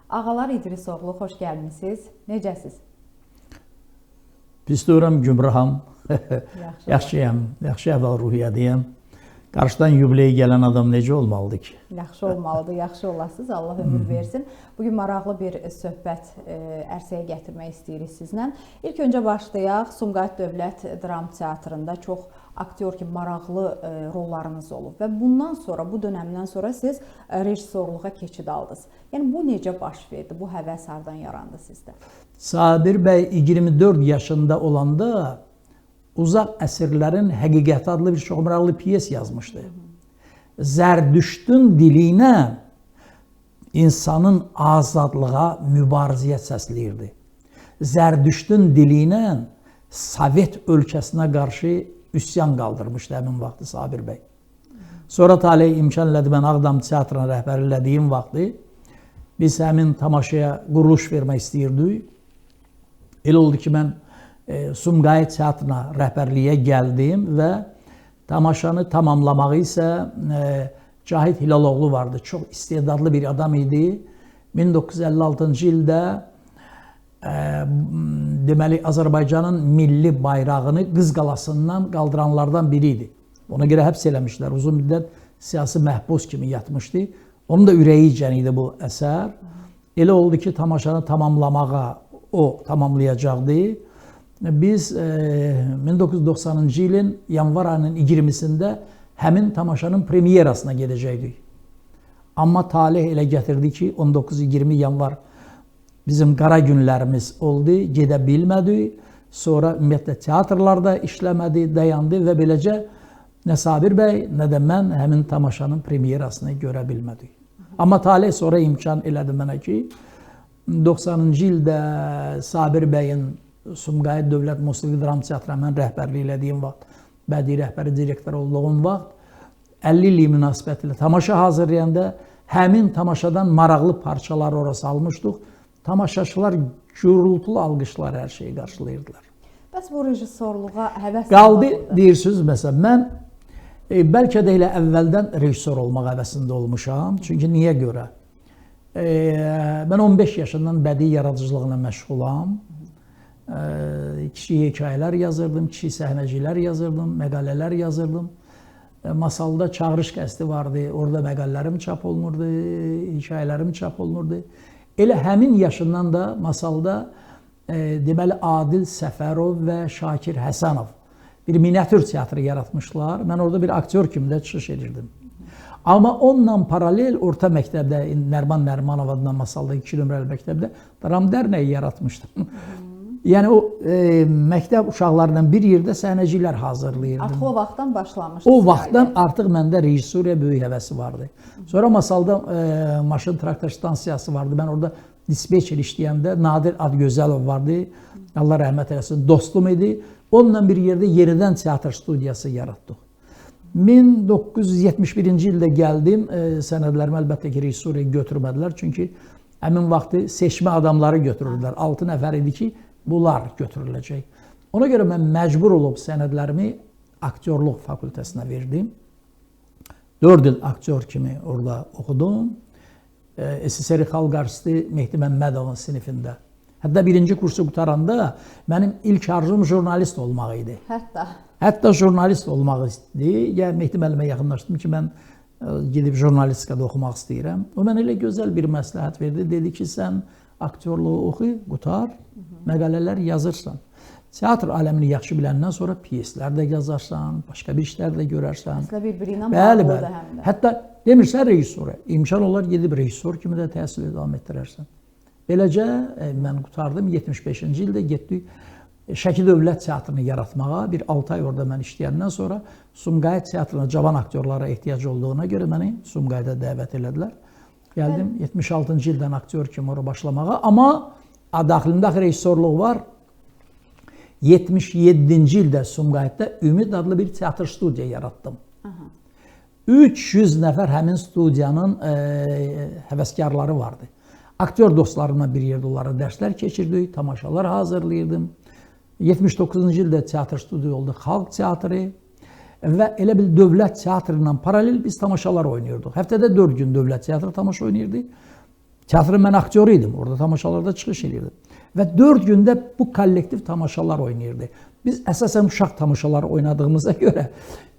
Ağalar İdrisoğlu, xoş gəlmisiniz. Necəsiz? Pis deyirəm, gümraham. Yaxşı. Yaxşıyam, yaxşı əhval-ruhiyyədəyəm. Qarşıdan yubileyə gələn adam necə olmalıdır ki? Yaxşı olmalıdır, yaxşı olasınız. Allah ömür versin. Bugün maraqlı bir söhbət ərsəyə gətirmək istəyirik sizlə. İlk öncə başlayaq. Sumqayıt Dövlət Dram Teatrında çox aktyor kimi maraqlı rollarınız olub və bundan sonra, bu dönəmdən sonra siz rejissorluğa keçid aldınız. Yəni bu necə baş verdi? Bu həvəs hardan yarandı sizdə? Sabir bəy 24 yaşında olanda Uzaq əsrlərin həqiqəti adlı bir çox maraqlı piyes yazmışdı. Zərdüştün dili ilə insanın azadlığa mübarizəyə səsləyirdi. Zərdüştün dili ilə Sovet ölkəsinə qarşı üsyan qaldırmışdı həmin vaxtı Sabir bəy. Sonra talih imkan elədi, mən Ağdam teatrına rəhbər elədiyim vaxtı biz həmin tamaşaya quruluş vermək istəyirdik. Elə oldu ki, mən Sumqayıt Teatrına rəhbərliyə gəldim və tamaşanı tamamlamağı isə Cahit Hilaloğlu vardı. Çox istedadlı bir adam idi. 1956-cı ildə deməli Azərbaycanın milli bayrağını Qız Qalasından qaldıranlardan biri idi. Ona görə həbs eləmişlər. Uzun müddət siyasi məhbus kimi yatmışdı. Onun da ürəyi icən idi bu əsər. Elə oldu ki, tamaşanı tamamlamağa o tamamlayacaqdı. Biz 1990-cı ilin yanvar ayının 20-sində həmin tamaşanın premyerasına gedəcəkdik. Amma talih elə gətirdi ki, 19-20 yanvar bizim qara günlərimiz oldu, gedə bilmədik. Sonra ümumiyyətlə teatrlarda işləmədi, dayandı və beləcə nə Sabir bəy, nə də mən həmin tamaşanın premyerasını görə bilmədik. Amma talih sonra imkan elədi mənə ki, 90-cı ildə Sabir bəyin Sumqayıt Dövlət Musiqi Dram Teatrına mən rəhbərlik elədiyim vaxt, bədii rəhbəri direktor olduğum vaxt 50 illik münasibətilə tamaşa hazırlayanda həmin tamaşadan maraqlı parçalar ora salmışdıq. Tamaşaçılar gürültülü alqışlar hər şeyi qarşılayırdılar. Bəs bu rejissorluğa həvəs qaldı deyirsiniz, məsələn, mən bəlkə də elə əvvəldən rejissor olmaq həvəsində olmuşam. Çünki niyə görə? Mən 15 yaşından bədii yaradıcılığına məşğulam. Kiçik hekayələr yazırdım, kiçik səhnəciklər yazırdım, məqalələr yazırdım. Masalda çağırış qəsdi vardı, orada məqalələrim çap olunurdu, hekayələrim çap olunurdu. Elə həmin yaşından da masalda deməli Adil Səfərov və Şakir Həsənov bir miniatür teatrı yaratmışlar. Mən orada bir aktyor kimi də çıxış edirdim. Amma onunla paralel orta məktəbdə, Nərman Nərmanov adına masalda 2 nömrəli məktəbdə dram dərnəyi yaratmışdım. Yəni o məktəb uşaqlarla bir yerdə səhnəciklər hazırlayırdım. Artıq o vaxtdan başlamışdı. O vaxtdan artıq məndə rejissuriya böyük həvəsi vardı. Sonra masalda maşın traktor stansiyası vardı. Mən orada dispetçer işləyəndə Nadir Adgözəlov vardı. Allah rəhmət eləsin, dostum idi. Onunla bir yerdə yenidən teatr studiyası yaratdıq. 1971-ci ildə gəldim. Sənədlərimi əlbəttə ki, rejissuriya götürmədilər. Çünki həmin vaxtı seçmə adamları götürürdülər. 6 nəfər idi ki, bunlar götürüləcək. Ona görə mən məcbur olub sənədlərimi aktyorluq fakültəsinə verdim. 4 il aktyor kimi orada oxudum. SSR Xalq Artisti Mehdi Məmmədovun sinifində. Hətta birinci kursu qutaranda mənim ilk arzum jurnalist olmaq idi. Hətta jurnalist olmaq istəyirdi. Yəni Mehdi müəllimə yaxınlaşdım ki, mən gedib jurnalistikada oxumaq istəyirəm. O mənə elə gözəl bir məsləhət verdi. Dedi ki, sən aktyorluğu oxu, qutar, məqalələr yazırsan. Teatr aləmini yaxşı biləndən sonra piyeslər də yazarsan, başqa bir işlər də görərsən. Əslində bir-biri ilə bağlıdır həm də. Hətta demirsən rejissora, imkan olar gedib rejissor kimi də təhsil davam etdirərsən. Beləcə mən qutardım, 75-ci ildə getdik Şəki Dövlət Teatrını yaratmağa. Bir 6 ay orada mən işləyəndən sonra Sumqayıt Teatrına cavan aktyorlara ehtiyac olduğuna görə məni Sumqayıta dəvət elədilər. Gəldim 76-cı ildən aktyor kimi oraya başlamağa. Amma daxilimdə rejissorluq var. 77-ci ildə Sumqayıtda Ümid adlı bir teatr studiya yaratdım. 300 nəfər həmin studiyanın həvəskarları vardı. Aktyor dostlarımla bir yerdə onlara dərslər keçirdik, tamaşalar hazırlayırdım. 79-cu ildə teatr studiya oldu, Xalq Teatrı. Və elə bil dövlət teatrı ilə paralel biz tamaşalar oynayırdıq. Həftədə 4 gün dövlət teatrı tamaşa oynayırdıq. Teatrın mən aktyoru idim. Orada tamaşalarda çıxış edirdim. Və 4 gündə bu kollektiv tamaşalar oynayırdı. Biz əsasən uşaq tamaşaları oynadığımıza görə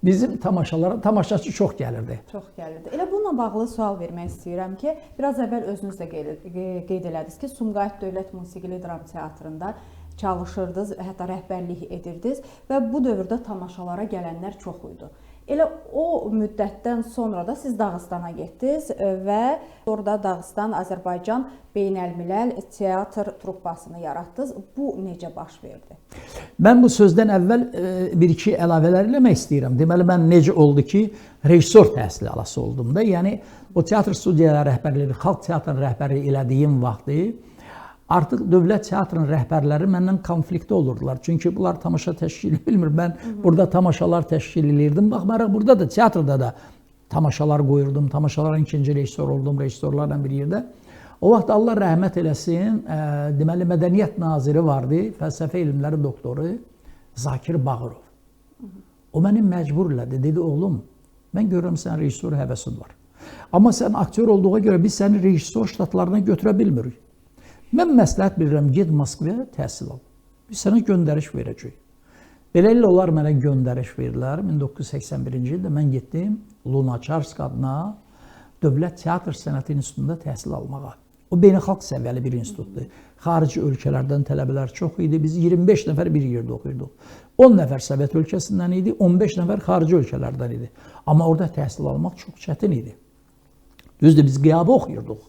bizim tamaşalara tamaşaçı çox gəlirdi. Çox gəlirdi. Elə bununla bağlı sual vermək istəyirəm ki, biraz əvvəl özünüz də qeyd elədiniz ki, Sumqayıt Dövlət Musiqili Dram Teatrında çalışırdınız, hətta rəhbərlik edirdiniz və bu dövrdə tamaşalara gələnlər çox idi. Elə o müddətdən sonra da siz Dağıstana getdiniz və orada Dağıstan, Azərbaycan Beynəlmiləl Teatr truppasını yaratdınız. Bu necə baş verdi? Mən bu sözdən əvvəl bir-iki əlavələr eləmək istəyirəm. Deməli, mən necə oldu ki, rejissor təhsili alası oldum da. Yəni, o teatr studiyaları rəhbərliyi, xalq teatrın rəhbərliyi elədiyim vaxtı artıq dövlət teatrın rəhbərləri məndən konfliktdə olurdular. Çünki bunlar tamaşa təşkili bilmir. Mən burada tamaşalar təşkil edirdim. Baxmayaraq burada da, teatrda da tamaşalar qoyurdum. Tamaşaların ikinci rejissor oldum, rejissorlarla bir yerdə. O vaxt Allah rəhmət eləsin, deməli, Mədəniyyət Naziri vardı, fəlsəfə elmləri doktoru Zakir Bağırov. O məni məcbur elədi. Dedi, oğlum, mən görürəm sən rejissor həvəsin var. Amma sən aktyor olduğuna görə biz səni rejissor ştatlarına götürə bilmirik. Mən məsləhət bilirəm, get Moskvaya təhsil al. Biz sənə göndəriş verəcəyik. Beləliklə, onlar mənə göndəriş verdilər. 1981-ci ildə mən getdim Lunaçarsk adına Dövlət Teatr Sənəti İnstitutunda təhsil almağa. O, beynəlxalq səviyyəli bir institutdur. Xarici ölkələrdən tələbələr çox idi. Biz 25 nəfər bir yerdə oxuyurduq. 10 nəfər Sovet ölkəsindən idi, 15 nəfər xarici ölkələrdən idi. Amma orada təhsil almaq çox çətin idi. Düzdür, biz qiyabı oxuyurduq.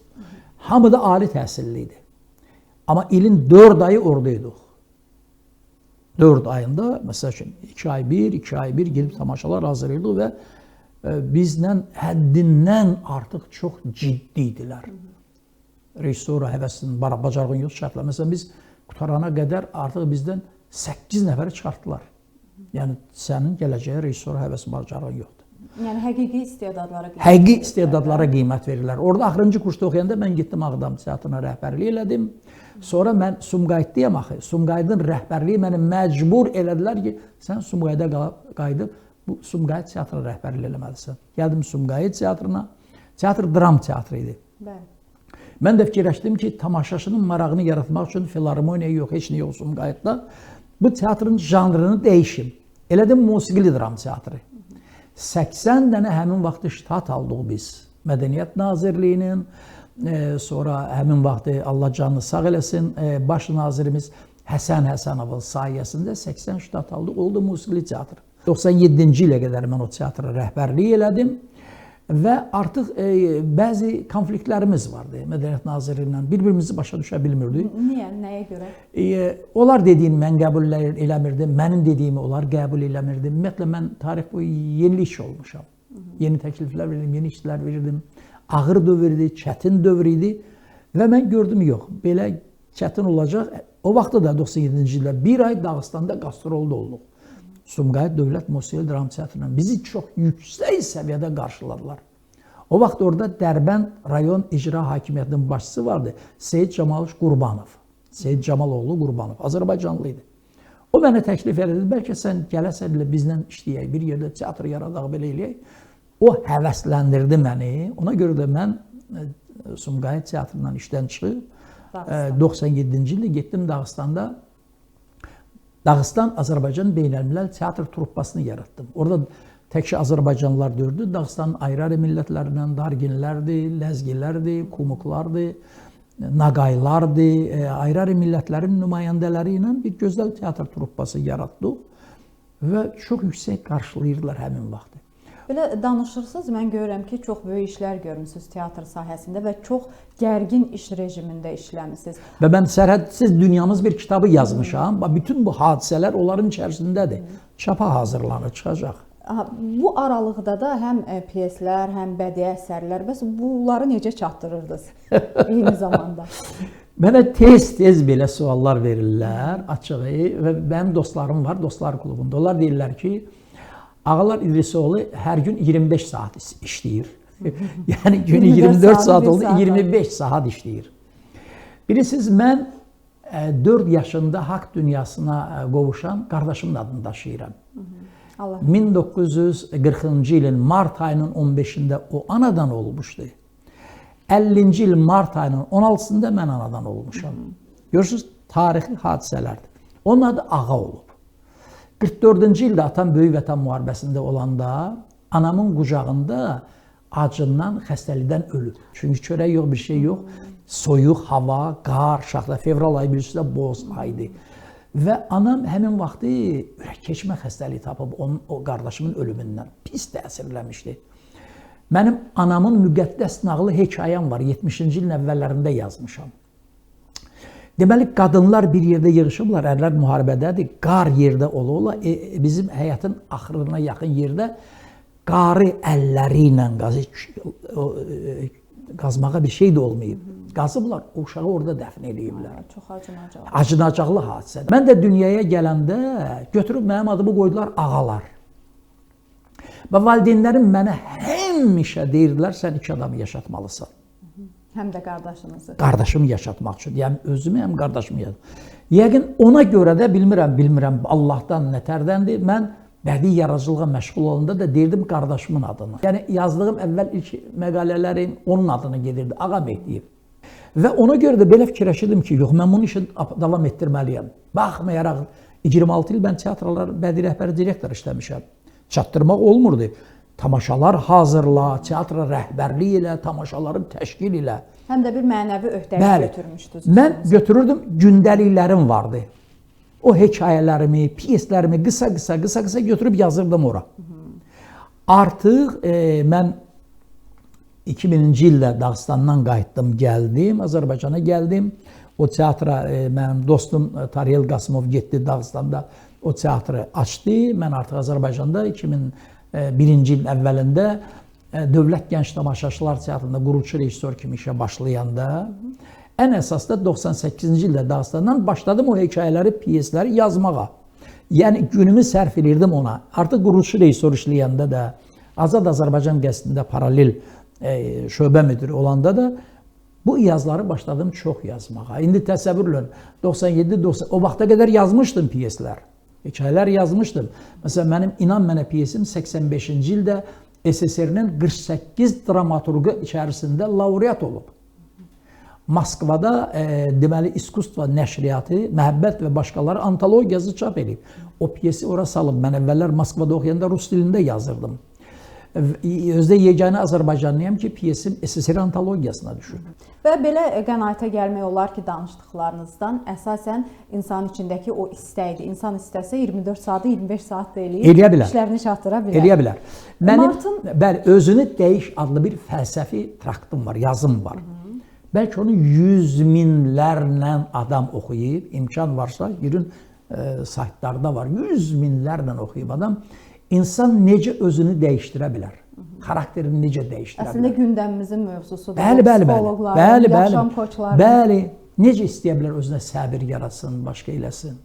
Hamı da ali təhsilli idi. Amma ilin 4 ayı oradaydıq. 4 ayında, məsəl üçün, 2 ay bir gelib tamaşalar hazırlayırdıq və bizlə həddindən artıq çox ciddi idilər. Rejissora həvəsin, bacarığın yox şərtlər. Məsələn, biz qutarana qədər artıq bizdən 8 nəfəri çıxartdılar. Yəni, sənin gələcəyə rejissora həvəsin, bacarığın yoxdur. Yəni, həqiqi istedadlara qiymət Həqiqi istedadlara qiymət verirlər. Orada axırıncı kursda oxuyanda mən getdim Ağdam teatrına rəhbərlik elədim. Sonra mən Sumqayıtdayam axı. Sumqayıtın rəhbərliyi məni məcbur elədilər ki, sən Sumqayıda qayıdıb bu Sumqayıt teatrına rəhbərlik eləməlisən. Gəldim Sumqayıt teatrına. Teatr dram teatrı idi. Bəli. Mən də fikirləşdim ki, tamaşaçının marağını yaratmaq üçün filarmoniya yox, heç nə yox Sumqayıtda. Bu teatrın janrını dəyişim. Elədim musiqili dram teatrı. 80 dənə həmin vaxtı ştat aldıq biz. Mədəniyyət Nazirliyinin, sonra həmin vaxtı Allah canını sağ eləsin, baş nazirimiz Həsən Həsənovun sayəsində 80 ştat aldıq. Oldu musiqili teatr. 97-ci ilə qədər mən o teatra rəhbərlik elədim və artıq bəzi konfliktlərimiz vardı Mədəniyyət Naziri ilə. Bir-birimizi başa düşə bilmirdik. Niyə? Nəyə görə? Onlar dediyini mən qəbul eləmirdim, mənim dediyimi onlar qəbul eləmirdim. Ümumiyyətlə, mən tarix boyu yenilik olmuşam. Yeni təkliflər verirdim, yeni işlər verirdim. Ağır dövr idi, çətin dövr idi və mən gördüm, yox, belə çətin olacaq. O vaxtda da 97-ci ildə bir ay Dağıstanda qastrolda olduq. Sumqayıt Dövlət Musiqili Dram Teatrından bizi çox yüksək səviyyədə qarşıladılar. O vaxt orada Dərbənd rayon icra hakimiyyətinin başçısı vardı, Seyid Camalovич Qurbanov. Seyid Camaloğlu Qurbanov, Azərbaycanlı idi. O mənə təklif edirdi, bəlkə sən gələsən ilə bizlə işləyək, bir yerdə teatr yaradaq, belə eləyək. O həvəsləndirdi məni. Ona görə də mən Sumqayıt teatrından işdən çıxıb, 97-ci ildə getdim Dağıstanda. Dağıstan Azərbaycan Beynəlmiləl Teatr truppasını yaratdım. Orada təkcə Azərbaycanlılar dördü. Dağıstanın ayrı-ayrı millətlərindən Darginlərdir, Ləzgilərdir, Kumuklardır, Naqaylardır, ayrı-ayrı millətlərin nümayəndələri ilə bir gözəl teatr truppası yaratdıq və çox yüksək qarşılayırdılar həmin vaxtı. Belə danışırsınız, mən görürəm ki, çox böyük işlər görmüsünüz teatr sahəsində və çox gərgin iş rejimində işləmisiniz. Və mən Sərhədsiz Dünyamız bir kitabı yazmışam. Bütün bu hadisələr onların içərisindədir. Çapa hazırlanır, çıxacaq. Bu aralıqda da həm pyeslər, həm bədii əsərlər, bəs bunları necə çatdırırdınız eyni zamanda? Mənə tez-tez belə suallar verirlər, açığı və mənim dostlarım var, Dostlar klubunda. Onlar deyirlər ki, Ağalar İdrisoğlu hər gün 25 saat işləyir. Yəni günü 24 saat oldu, 25 saat işləyir. Bilirsiniz, mən 4 yaşında haqq dünyasına qovuşan qardaşımın adını daşıyıram. 1940-cı ilin mart ayının 15-də o anadan olmuşdu. 50-ci il mart ayının 16-sında mən anadan olmuşam. Görürsünüz, tarixi hadisələrdir. Onun adı Ağa olub. 44-cü ildə atam Böyük Vətən müharibəsində olanda anamın qucağında acından, xəstəlikdən ölüb. Çünki çörək yox, bir şey yox. Soyuq hava, qar, şaxta, fevral ayı birisi də boz aydı. Və anam həmin vaxtı ürək keçmə xəstəliyi tapıb o qardaşımın ölümündən pis təsirləmişdi. Mənim anamın müqəddəs nağılı hekayəm var, 70-ci ilin əvvəllərində yazmışam. Deməli, qadınlar bir yerdə yığışıblar, ərlər müharibədədir, qar yerdə ola-ola, bizim həyatın axırına yaxın yerdə qarı əlləri ilə qazmağa bir şey də olmayıb. Qazıblar, o uşağı orada dəfn ediblər. Çox acınacaqlı. Acınacaqlı hadisədir. Mən də dünyaya gələndə götürüb mənim adımı qoydular Ağalar. Və valideynlərim mənə həmişə deyirdilər, sən iki adamı yaşatmalısan. Həm də qardaşınızı. Qardaşımı yaşatmaq üçün. Yəni, özümü həm qardaşımı yaşatmaq. Yəqin ona görə də bilmirəm Allahdan nətərdəndir. Mən bədii yaradıcılığa məşğul olanda da deyirdim qardaşımın adını. Yəni, yazdığım əvvəl ilk məqalələrin onun adını gedirdi, Ağa Mehdiyev. Və ona görə də belə fikirləşirdim ki, yox, mən bunu işi davam etdirməliyəm. Baxmayaraq, 26 il mən teatrlar bədii rəhbəri direktor işləmişəm. Çatdırmaq olmurdu. Tamaşalar hazırla, teatra rəhbərlik ilə, tamaşaların təşkil ilə. Həm də bir mənəvi öhdəlik götürmüşdünüz. Mən götürürdüm, gündəliklərim vardı. O hekayələrimi, piyeslərimi qısa götürüb yazırdım ora. Artıq mən 2000-ci ildə Dağıstandan qayıtdım, gəldim, Azərbaycana gəldim. O teatra mənim dostum Tariyel Qasımov getdi Dağıstanda, o teatrı açdı. Mən artıq Azərbaycanda 2001-ci ilin əvvəlində Dövlət Gənc Tamaşaçılar Teatrında qurucu rejissor kimi işə başlayanda ən əsas da 98-ci ildə Dağıstandan başladım o hekayələri, piyesləri yazmağa. Yəni günümü sərf edirdim ona. Artıq qurucu rejissor işləyəndə də Azad Azərbaycan qəzetində paralel şöbə müdürü olanda da bu yazıları başladım çox yazmağa. İndi təsəvvürlün 97-90 o vaxta qədər yazmışdım piyeslər. Hekayələr yazmışdım. Məsələn, mənim İnan Mənə piyesim 85-ci ildə SSR-nin 48 dramaturqu içərisində laureat olub. Moskvada deməli İskustva nəşriyyatı, Məhəbbət və başqaları antologiyası çap edib. O piyesi ora salıb. Mən əvvəllər Moskvada oxuyanda rus dilində yazırdım. Özdə yeganə Azərbaycanlıyam ki, piyesim SSR antologiyasına düşür. Və belə qənaətə gəlmək olar ki, danışdıqlarınızdan əsasən insan içindəki o istəkdir. İnsan istəsə 24 saatı 25 saat da eləyib, işlərini çatdıra bilər. Eləyə bilər. Mənim, bəli, özünü dəyiş adlı bir fəlsəfi traktım var, yazım var. Bəlkə onu 100 minlərlə adam oxuyub, imkan varsa, girin saytlarda var, 100 minlərlə oxuyub adam. İnsan necə özünü dəyişdirə bilər? Xarakterini necə dəyişdirə bilər? Əslində gündəmimizin mövzusudur. Psixologlar, yaşam koçları. Bəli, necə istəyə bilər özünə səbir yaratsın, başqa eləsin.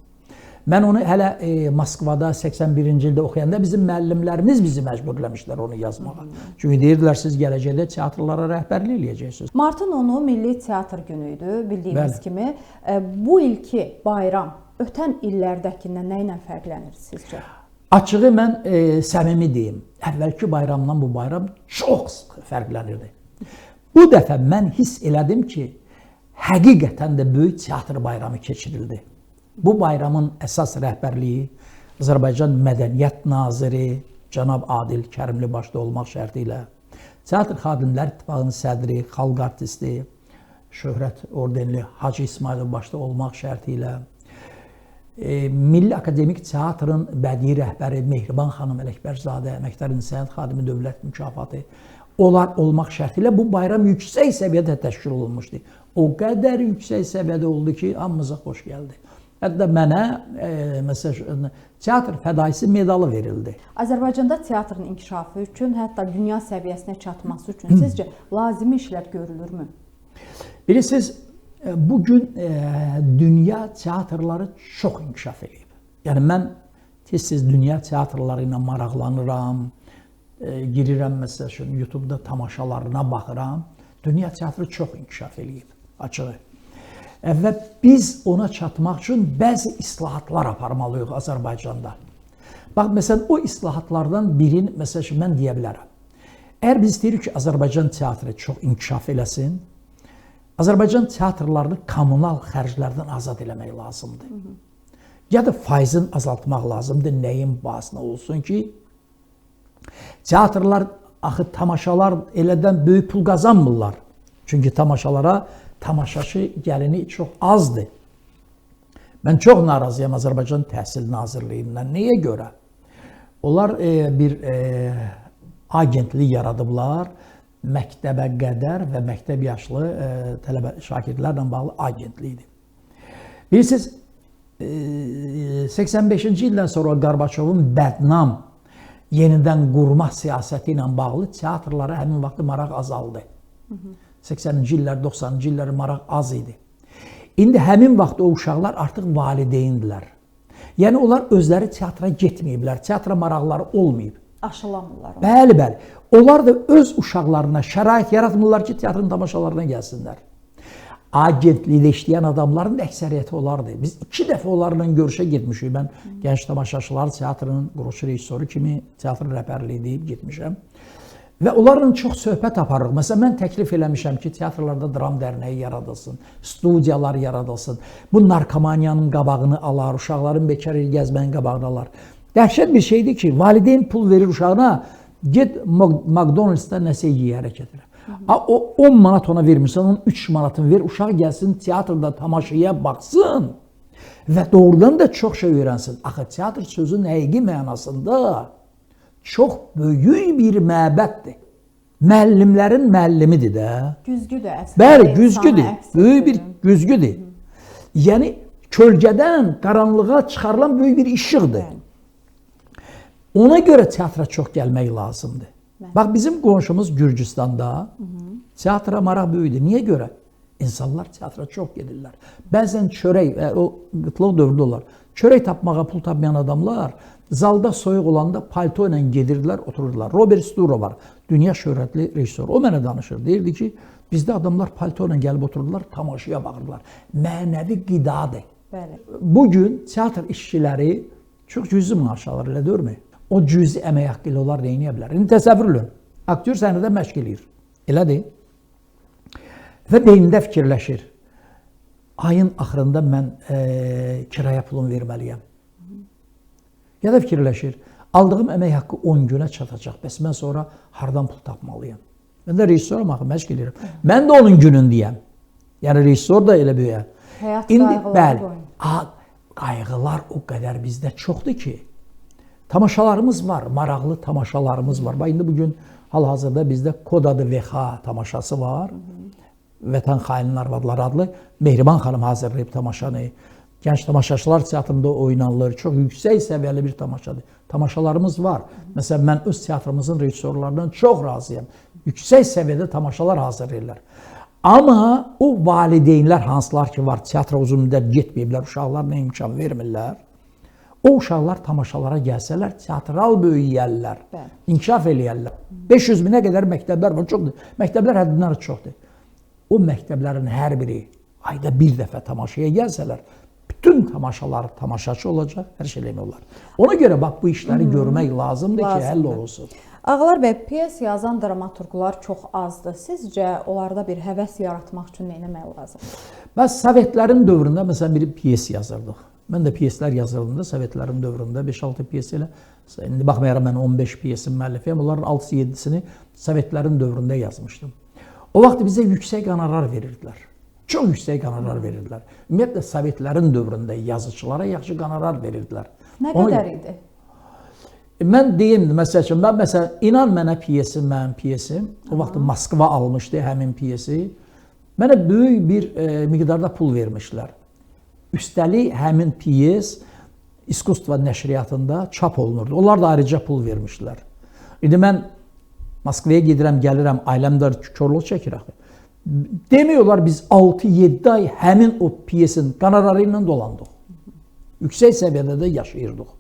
Mən onu hələ Moskvada 81-ci ildə oxuyanda bizim müəllimlərimiz bizi məcburləmişlər onu yazmağa. Çünki deyirdilər, siz gələcəkdə teatrlara rəhbərlik eləyəcəksiniz. Martın 10-u Milli Teatr günü idi, bildiyimiz kimi. Bu ilki bayram ötən illərdəkindən nə ilə fərqlənir sizcə? Açığı mən səmimi deyim, əvvəlki bayramdan bu bayram çox fərqlənirdi. Bu dəfə mən hiss elədim ki, həqiqətən də böyük teatr bayramı keçirildi. Bu bayramın əsas rəhbərliyi Azərbaycan Mədəniyyət Naziri cənab Adil Kərimli başda olmaq şərti ilə, Teatr Xadimlər İttifaqının sədri, xalq artisti, şöhrət ordenli Hacı İsmailov başda olmaq şərti ilə, Milli Akademik Teatrın bədii rəhbəri Mehriban xanım Ələkbərzadə, Əməkdar İnsaniyyət Xadimi Dövlət mükafatı, onlar olmaq şərti ilə bu bayram yüksək səviyyədə təşkil olunmuşdu. O qədər yüksək səviyyədə oldu ki, hamımıza xoş gəldi. Hətta mənə məsələn, teatr fədaisi medalı verildi. Azərbaycanda teatrın inkişafı üçün, hətta dünya səviyyəsinə çatması üçün sizcə lazımi işlər görülürmü? Bilirsiniz, bugün dünya teatrları çox inkişaf edib. Yəni mən tez-tez dünya teatrları ilə maraqlanıram, girirəm məsələn YouTube-da tamaşalarına baxıram. Dünya teatrı çox inkişaf edib, açığı. Və biz ona çatmaq üçün bəzi islahatlar aparmalıyıq Azərbaycanda. Bax, məsələn, o islahatlardan birini, məsələn, mən deyə bilərəm. Əgər biz deyirik ki, Azərbaycan teatrı çox inkişaf eləsin, Azərbaycan teatrlarını kommunal xərclərdən azad eləmək lazımdır. Ya da faizini azaltmaq lazımdır, nəyin bahasına olsun ki, teatrlar axı tamaşalar elədən böyük pul qazanmırlar. Çünki tamaşalara tamaşaçı gəlini çox azdır. Mən çox narazıyam Azərbaycan Təhsil Nazirliyindən. Nəyə görə? Onlar bir agentlik yaradıblar. Məktəbə qədər və məktəb yaşlı tələbə şagirdlərlə bağlı agentlikdir. Bilirsiniz, 85-ci ildən sonra Qarbaçovun bədnam yenidən qurma siyasəti ilə bağlı teatrlara həmin vaxtı maraq azaldı. 80-ci illər, 90-cı illər maraq az idi. İndi həmin vaxt o uşaqlar artıq valideyndilər. Yəni onlar özləri teatra getməyiblər, teatra maraqları olmayıb. Aşılamırlar. Bəli, bəli. Onlar da öz uşaqlarına şərait yaratmırlar ki, teatrın tamaşalarına gəlsinlər. Agentlikdə işləyən adamların da əksəriyyəti onlardır. Biz 2 dəfə onlarla görüşə getmişik. Mən Gənc Tamaşaçılar Teatrının qurucu rejissoru kimi teatr rəhbərliyi deyib getmişəm. Və onlarla çox söhbət aparırıq. Məsələn, mən təklif eləmişəm ki, teatrlarda dram dərnəyi yaradılsın, studiyalar yaradılsın. Bu narkomaniyanın qabağını alar, uşaqların bekar il gəzməyin qabağını alar. Dəhşət bir şeydir ki, valideyn pul verir uşağına, get McDonald's-da nəsə yeyərək gətirə. O 10 manat ona vermirsən, onun 3 manatını ver, uşaq gəlsin, teatrda tamaşaya baxsın və doğrudan da çox şey öyrənsin. Axı, teatr sözün həqiqi mənasında çox böyük bir məbəddir. Müəllimlərin müəllimidir də. Güzgüdür əslində. Bəli, güzgüdür. Böyük bir güzgüdür. Yəni, kölgədən qaranlığa çıxarılan böyük bir işıqdır. Ona görə teatra çox gəlmək lazımdır. Bax, bizim qonşumuz Gürcüstanda teatra maraq böyüdür. Niyə görə? İnsanlar teatra çox gedirlər. Bəzən çörək, o qıtlıq dövrdə olar. Çörək tapmağa pul tapmayan adamlar zalda soyuq olanda palto ilə gedirdilər, otururdular. Robert Sturo var, dünya şöhrətli rejissor. O mənə danışır. Deyirdi ki, bizdə adamlar palto ilə gəlib otururdular, tamaşaya baxırdılar. Mənəvi qidadır. Bugün teatr işçiləri çox cüzi maaş alır, elə deyirmi? O cüzi əmək haqqı ilə onlar neyniyə bilər? İndi təsəvvür edin, aktyor səhnədə məşq eləyir. Elədir. Və beynində fikirləşir. Ayın axırında mən kiraya pulunu verməliyəm. Ya da fikirləşir. Aldığım əmək haqqı 10 günə çatacaq. Bəs mən sonra hardan pul tapmalıyam? Mən də rejissoram axı, məşq eləyirəm. Mən də onun günündəyəm. Yəni rejissor da elə böyüyə. Həyat qayğıları boyun. Qayğılar o qədər bizdə çoxdur ki, tamaşalarımız var, maraqlı tamaşalarımız var. Bax, indi bugün hal-hazırda bizdə Kod adı VX tamaşası var. Vətən xainin arvadları adlı Mehriban xanım hazırlayıb tamaşanı. Gənc Tamaşaçılar Teatrında oynanılır. Çox yüksək səviyyəli bir tamaşadır. Tamaşalarımız var. Məsələn, mən öz teatrımızın rejissorlarından çox razıyam. Yüksək səviyyədə tamaşalar hazırlayırlar. Amma o valideynlər hansılar ki var, teatra uzun müddət getməyiblər, uşaqlarına imkan vermirlər. O uşaqlar tamaşalara gəlsələr, teatral böyüyərlər, inkişaf eləyərlər. 500 minə qədər məktəblər var, çoxdur. Məktəblər həddindən çoxdur. O məktəblərin hər biri ayda bir dəfə tamaşaya gəlsələr, bütün tamaşalar tamaşaçı olacaq, hər şey eləmək olar. Ona görə bax, bu işləri görmək lazımdır ki, həll olsun. Ağalar bəy, piyes yazan dramaturqlar çox azdır. Sizcə, onlarda bir həvəs yaratmaq üçün nə etmək lazımdır? Bəs Sovetlərin dövründə, məsələn, bir piyes yazırdıq. Mən də piyeslər yazırdığımda Sovetlərin dövründə 5-6 piyes ilə, indi baxmayaraq mən 15 piyesin müəllifiyəm, onların 6-7-sini Sovetlərin dövründə yazmışdım. O vaxt bizə yüksək qonorar verirdilər. Çox yüksək qonorar verirdilər. Ümumiyyətlə, Sovetlərin dövründə yazıçılara yaxşı qonorar verirdilər. Nə qədər idi? Mən deyim, məsələn, inan mənə piyesim, mənim piyesim, o vaxt Moskva almışdı həmin piyesi, mənə böyük bir miqdarda pul vermişlər. Üstəlik, həmin piyes İskustva nəşriyyatında çap olunurdu. Onlar da ayrıca pul vermişlər. İndi mən Moskvaya gedirəm, gəlirəm, ailəmdə körlük çəkir axı. Demək olar, biz 6-7 ay həmin o piyesin qonorarı ilə dolandıq. Yüksək səviyyədə də yaşayırdıq.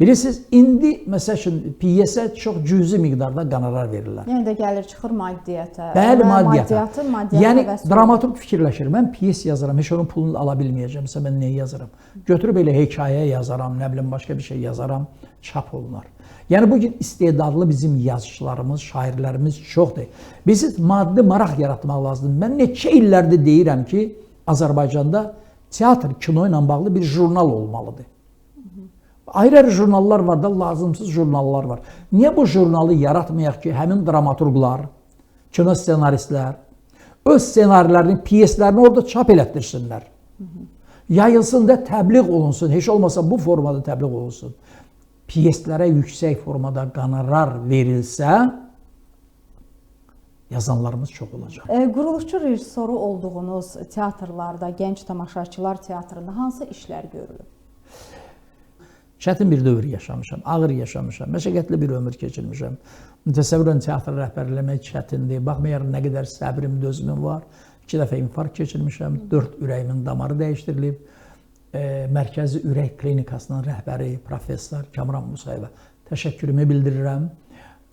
Bilirsiniz, indi məsəl üçün piyesə çox cüzi miqdarda qonorar verirlər. Yəni də gəlir çıxır maddiyyata. Bəli, maddiyyata. Yəni həvəs dramaturq fikirləşir. Mən piyes yazaram, heç onun pulunu ala bilməyəcəmsə mən nəyi yazaram? Götürüb elə hekayə yazaram, nə bilim başqa bir şey yazaram, çap olunar. Yəni bugün istedadlı bizim yazıçılarımız, şairlərimiz çoxdur. Biz maddi maraq yaratmaq lazımdır. Mən neçə illərdir deyirəm ki, Azərbaycanda teatr, kino ilə bağlı bir jurnal olmalıdır. Ayrı-ayrı jurnallar var da, lazımsız jurnallar var. Niyə bu jurnalı yaratmayaq ki, həmin dramaturqlar, kino ssenaristlər öz ssenarilərini, piyeslərini orada çap elətdirsinlər. Yayılsın da, təbliğ olunsun. Heç olmasa bu formada təbliğ olunsun. Piyeslərə yüksək formada qonorar verilsə, yazanlarımız çox olacaq. Quruluşçu rejissoru olduğunuz teatrlarda, gənc tamaşaçılar teatrında hansı işlər görülüb? Çətin bir dövr yaşamışam, ağır yaşamışam, məşəqqətli bir ömür keçirmişəm. Təsəvvürən teatr rəhbərləmək çətindir. Baxmayaraq nə qədər səbrim, dözümüm var. 2 dəfə infarkt keçirmişəm, 4 ürəyimin damarı dəyişdirilib. Mərkəzi Ürək Klinikasının rəhbəri, professor Kamran Musayevə təşəkkürümü bildirirəm.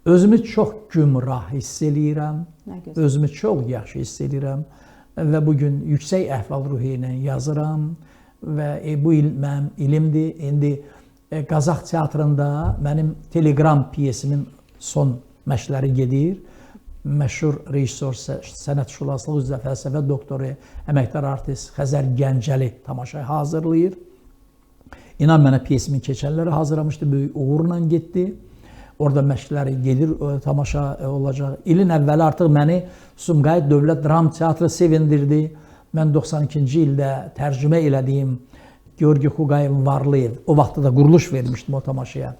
Özümü çox gümrah hiss eləyirəm, özümü çox yaxşı hiss eləyirəm və bugün yüksək əhval-ruhiyyə ilə yazıram və bu il mənim ilimdir. İndi Qazax teatrında mənim Telegram piyesimin son məşqləri gedir. Məşhur rejissor, sənətşünaslıq üzrə fəlsəfə doktoru, əməkdar artist Xəzər Gəncəli tamaşaya hazırlayır. İnan mənə piyesimin keçənləri hazırlamışdı, böyük uğurla getdi. Orada məşqləri gedir, tamaşa olacaq. İlin əvvəli artıq məni Sumqayıt Dövlət Dram Teatrı sevindirdi. Mən 92-ci ildə tərcümə elədiyim Georgi Xuqayev Varlıyev, o vaxtda da quruluş vermişdim o tamaşaya.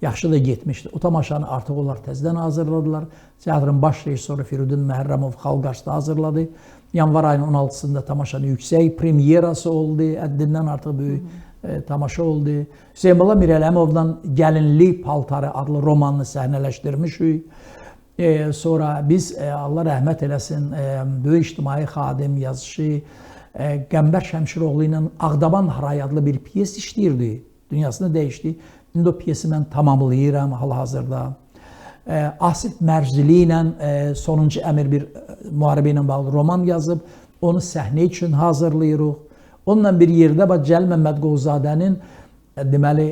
Yaxşı da getmişdi. O tamaşanı artıq onlar təzədən hazırladılar. Teatrın baş rejissoru Firudin Məhərrəmov Xalqarsda hazırladı. Yanvar ayının 16-sında tamaşanın yüksək premyerası oldu. Həddindən artıq böyük tamaşa oldu. Hüseynbala Mirələmovdan Gəlinlik Paltarı adlı romanını səhnələşdirmişik. Sonra biz, Allah rəhmət eləsin, böyük ictimai xadim, yazışı, Qəmbər Şəmşiroğlu ilə Ağdaban Haray adlı bir piyes işləyirdi. Dünyasını dəyişdi. İndi o piyesi mən tamamlayıram hal-hazırda. Asif Mərzili ilə Sonuncu Əmir bir müharibə ilə bağlı roman yazıb, onu səhnə üçün hazırlayırıq. Onunla bir yerdə Cəlil Məmmədquluzadənin deməli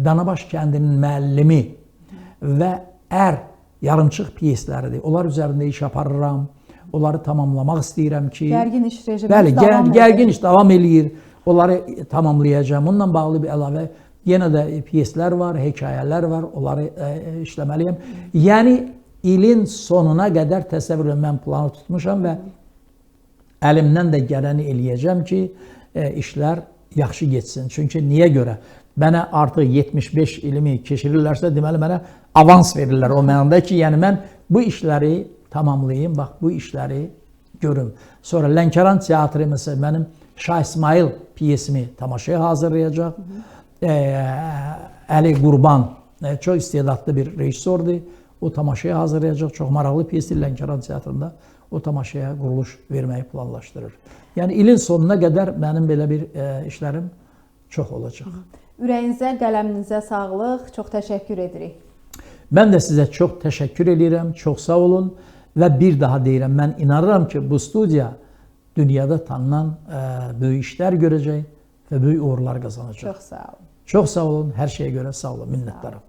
Danabaş kəndinin müəllimi və Ər yarımçıq piyesləridir. Onlar üzərində iş aparıram. Onları tamamlamaq istəyirəm ki... Gərgin iş rejimimiz davam edir. Gərgin iş davam eləyir. Onları tamamlayacağım. Onunla bağlı bir əlavə yenə də piyeslər var, hekayələr var. Onları işləməliyəm. Yəni, ilin sonuna qədər təsəvvürlə mən planı tutmuşam və əlimdən də gələni eləyəcəm ki, işlər yaxşı getsin. Çünki niyə görə? Mənə artıq 75 ilimi keçirirlərsə, deməli mənə avans verirlər o mənada ki, yəni mən bu işləri tamamlayayım, bax bu işləri görüm. Sonra Lənkəran teatrı məsələn mənim Şah İsmail piyesimi tamaşaya hazırlayacaq. Əli Qurban çox istedadlı bir rejissordur. O tamaşaya hazırlayacaq. Çox maraqlı piyesdir Lənkəran teatrında. O tamaşaya quruluş verməyi planlaşdırır. Yəni ilin sonuna qədər mənim belə bir işlərim çox olacaq. Ürəyinizə, qələminizə sağlıq. Çox təşəkkür edirik. Mən də sizə çox təşəkkür edirəm. Çox sağ olun. Və bir daha deyirəm, mən inanıram ki, bu studiya dünyada tanınan böyük işlər görəcək və böyük uğurlar qazanacaq. Çox sağ olun. Çox sağ olun. Hər şeyə görə sağ olun. Minnətdarım.